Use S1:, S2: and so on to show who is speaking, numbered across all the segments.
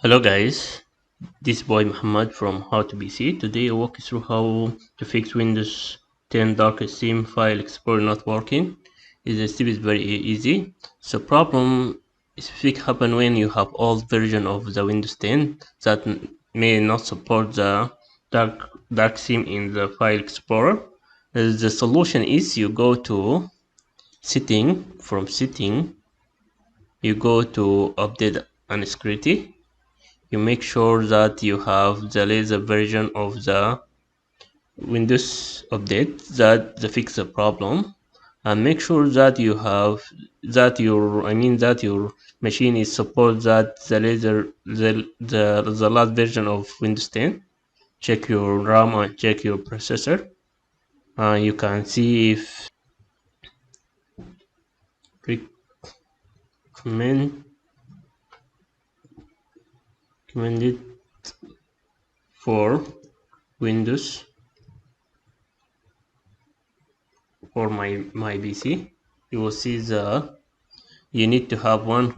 S1: Hello guys, this boy Muhammad from How to PC. Today I walk you through how to fix Windows 10 Darkest Theme File Explorer not working. The step is very easy. So problem specific happen when you have old version of the Windows 10 that may not support the dark theme in the file explorer. The solution is you go to setting, you go to update and security. You make sure that you have the latest version of the Windows update that fix the problem, and make sure that you have that your machine is support that the last version of Windows 10. Check your RAM and check your processor. You can see if recommend recommended for Windows for my PC. You will see you need to have one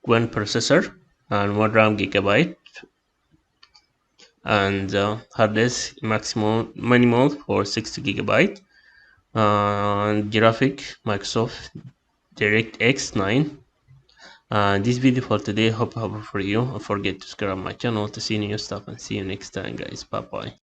S1: processor and one RAM gigabyte, and hard disk maximum minimal for 60 gigabyte, and graphic Microsoft DirectX 9. This video for today hope helpful for you. Don't forget to subscribe my channel to see new stuff, and see you next time guys. Bye bye.